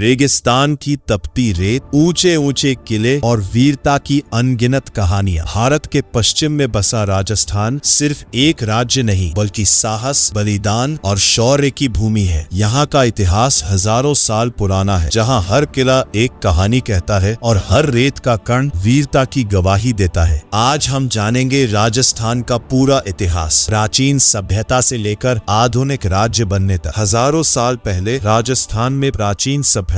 रेगिस्तान की तपती रेत, ऊंचे ऊंचे किले और वीरता की अनगिनत कहानियां। भारत के पश्चिम में बसा राजस्थान सिर्फ एक राज्य नहीं बल्कि साहस, बलिदान और शौर्य की भूमि है। यहाँ का इतिहास हजारों साल पुराना है, जहाँ हर किला एक कहानी कहता है और हर रेत का कण वीरता की गवाही देता है। आज हम जानेंगे राजस्थान का पूरा इतिहास, प्राचीन सभ्यता से लेकर आधुनिक राज्य बनने तक। हजारों साल पहले राजस्थान में प्राचीन सभ्यताएं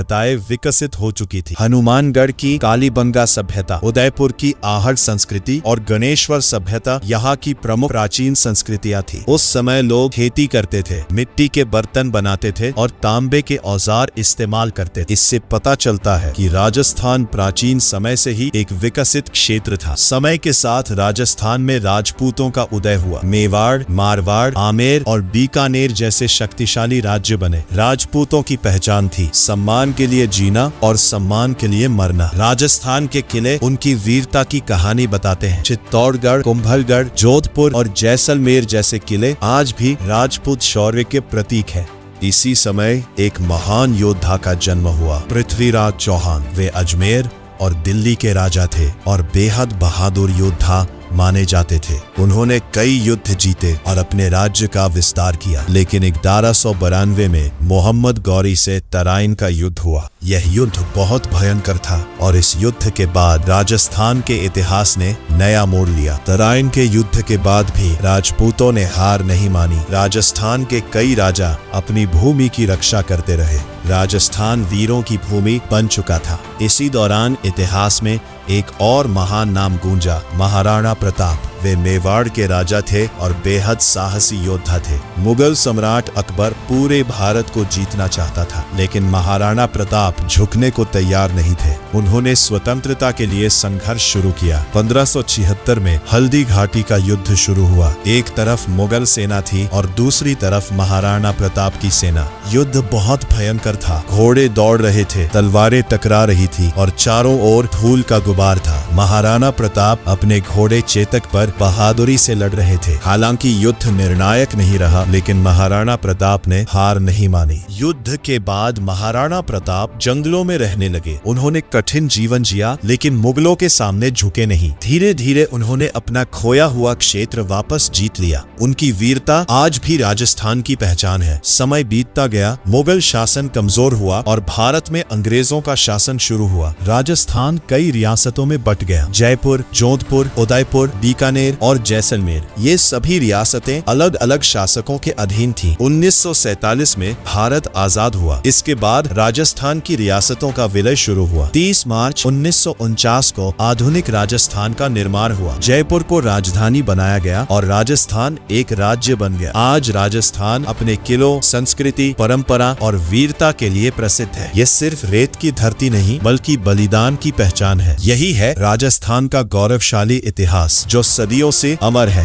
विकसित हो चुकी थी। हनुमानगढ़ की कालीबंगा सभ्यता, उदयपुर की आहट संस्कृति और गणेश्वर सभ्यता यहाँ की प्रमुख प्राचीन संस्कृतियाँ थी। उस समय लोग खेती करते थे, मिट्टी के बर्तन बनाते थे और तांबे के औजार इस्तेमाल करते थे। इससे पता चलता है कि राजस्थान प्राचीन समय से ही एक विकसित क्षेत्र था। समय के साथ राजस्थान में राजपूतों का उदय हुआ। मेवाड़, मारवाड़, आमेर और बीकानेर जैसे शक्तिशाली राज्य बने। राजपूतों की पहचान थी सम्मान के लिए जीना और सम्मान के लिए मरना। राजस्थान के किले उनकी वीरता की कहानी बताते हैं। चित्तौड़गढ़, कुंभलगढ़, जोधपुर और जैसलमेर जैसे किले आज भी राजपूत शौर्य के प्रतीक हैं। इसी समय एक महान योद्धा का जन्म हुआ, पृथ्वीराज चौहान। वे अजमेर और दिल्ली के राजा थे और बेहद बहादुर योद्धा माने जाते थे। उन्होंने कई युद्ध जीते और अपने राज्य का विस्तार किया। लेकिन 1192 में मोहम्मद गौरी से तराइन का युद्ध हुआ। यह युद्ध बहुत भयंकर था और इस युद्ध के बाद राजस्थान के इतिहास ने नया मोड़ लिया। तराइन के युद्ध के बाद भी राजपूतों ने हार नहीं मानी। राजस्थान के कई राजा अपनी भूमि की रक्षा करते रहे। राजस्थान वीरों की भूमि बन चुका था। इसी दौरान इतिहास में एक और महान नाम गूंजा, महाराणा प्रताप। वे मेवाड़ के राजा थे और बेहद साहसी योद्धा थे। मुगल सम्राट अकबर पूरे भारत को जीतना चाहता था, लेकिन महाराणा प्रताप झुकने को तैयार नहीं थे। उन्होंने स्वतंत्रता के लिए संघर्ष शुरू किया। 1576 में हल्दी घाटी का युद्ध शुरू हुआ। एक तरफ मुगल सेना थी और दूसरी तरफ महाराणा प्रताप की सेना। युद्ध बहुत भयंकर था। घोड़े दौड़ रहे थे, तलवारें टकरा रही थी और चारों ओर धूल का गुबार था। महाराणा प्रताप अपने घोड़े चेतक पर बहादुरी से लड़ रहे थे। हालांकि युद्ध निर्णायक नहीं रहा, लेकिन महाराणा प्रताप ने हार नहीं मानी। युद्ध के बाद महाराणा प्रताप जंगलों में रहने लगे। उन्होंने कठिन जीवन जिया, लेकिन मुगलों के सामने झुके नहीं। धीरे धीरे उन्होंने अपना खोया हुआ क्षेत्र वापस जीत लिया। उनकी वीरता आज भी राजस्थान की पहचान है। समय बीतता गया, मुगल शासन कमजोर हुआ और भारत में अंग्रेजों का शासन शुरू हुआ। राजस्थान कई रियासतों में बट गया। जयपुर, जोधपुर, उदयपुर, बीकानेर और जैसलमेर, ये सभी रियासतें अलग अलग शासकों के अधीन थीं। 1947 में भारत आजाद हुआ। इसके बाद राजस्थान की रियासतों का विलय शुरू हुआ। 30 मार्च 1949 को आधुनिक राजस्थान का निर्माण हुआ। जयपुर को राजधानी बनाया गया और राजस्थान एक राज्य बन गया। आज राजस्थान अपने किलों, संस्कृति, परंपरा और वीरता के लिए प्रसिद्ध है। ये सिर्फ रेत की धरती नहीं बल्कि बलिदान की पहचान है। यही है राजस्थान का गौरवशाली इतिहास, जो सदियों से अमर है।